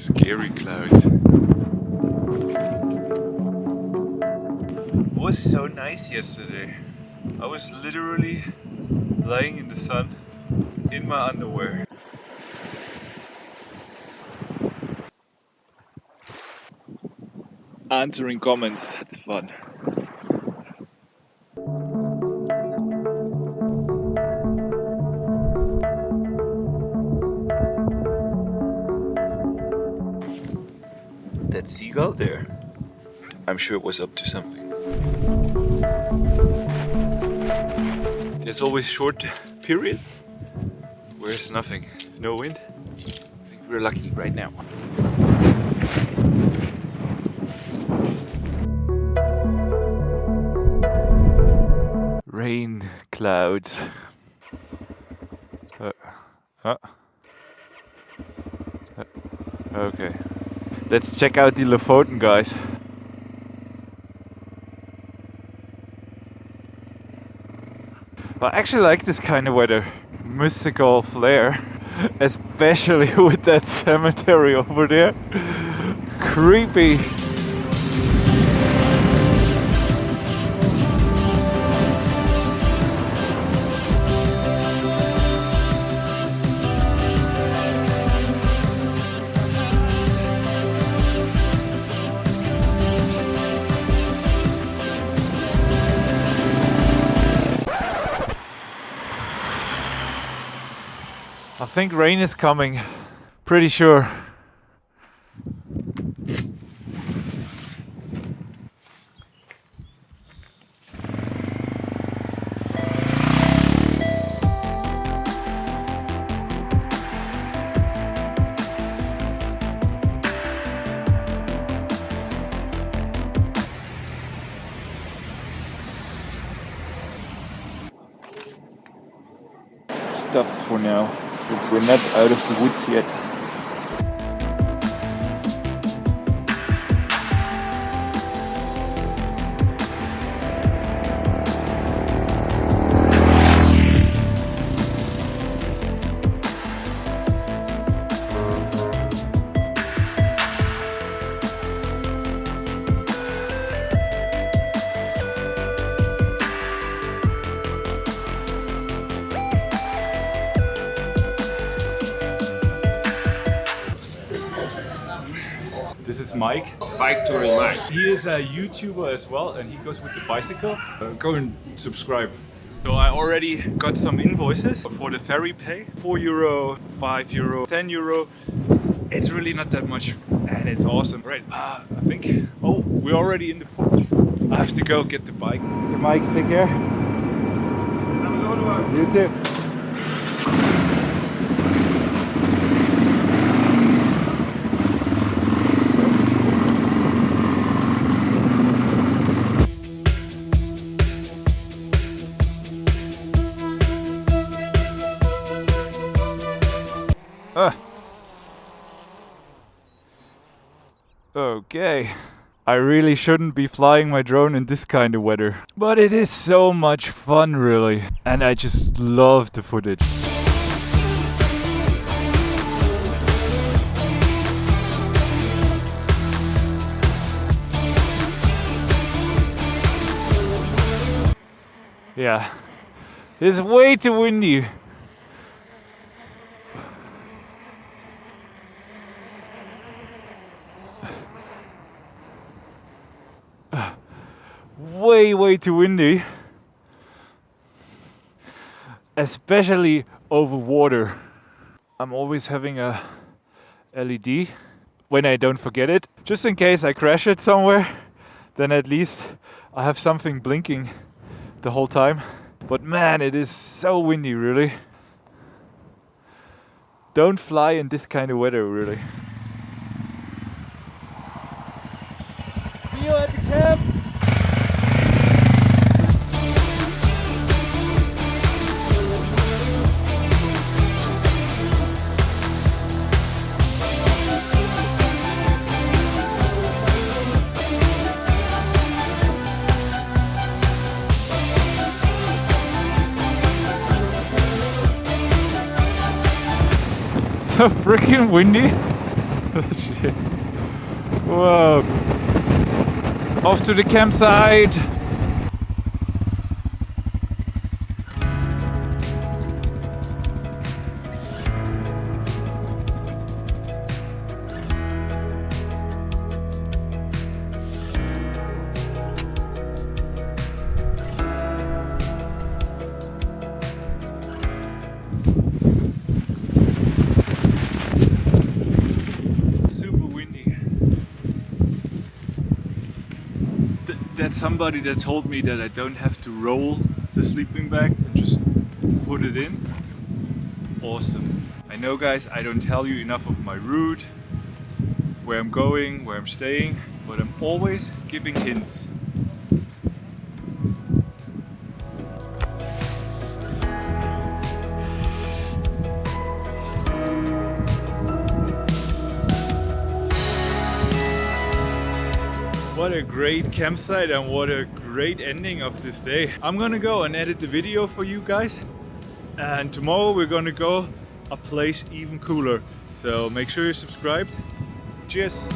Scary clouds. It was so nice yesterday. I was literally lying in the sun in my underwear. Answering comments, that's fun. That seagull there, I'm sure it was up to something. There's always short period where there's nothing, no wind. I think we're lucky right now. Rain clouds. Okay. Let's check out the Lofoten, guys. I actually like this kind of weather. Mystical flair. Especially with that cemetery over there. Creepy. I think rain is coming, pretty sure. Stop for now. We're not out of the woods yet. This is Mike. Bike touring Mike. He is a YouTuber as well, and he goes with the bicycle. Go and subscribe. So I already got some invoices for the ferry pay. €4, €5, €10. It's really not that much, and it's awesome. Right, I think, oh, we're already in the port. I have to go get the bike. Okay, Mike, take care. Have a good one. You too. Okay. I really shouldn't be flying my drone in this kind of weather. But it is so much fun, really. And I just love the footage. Yeah. It's way too windy. Way too windy, especially over water. I'm always having a LED when I don't forget it, just in case I crash it somewhere, then at least I have something blinking the whole time. But man, it is so windy, really. Don't fly in this kind of weather, really. See you at the camp. So freaking windy. Shit. Whoa. Off to the campsite. That's somebody that told me that I don't have to roll the sleeping bag and just put it in. Awesome. I know guys, I don't tell you enough of my route, where I'm going, where I'm staying, but I'm always giving hints. What a great campsite and what a great ending of this day. I'm gonna go and edit the video for you guys, and tomorrow we're gonna go a place even cooler. So make sure you're subscribed. Cheers!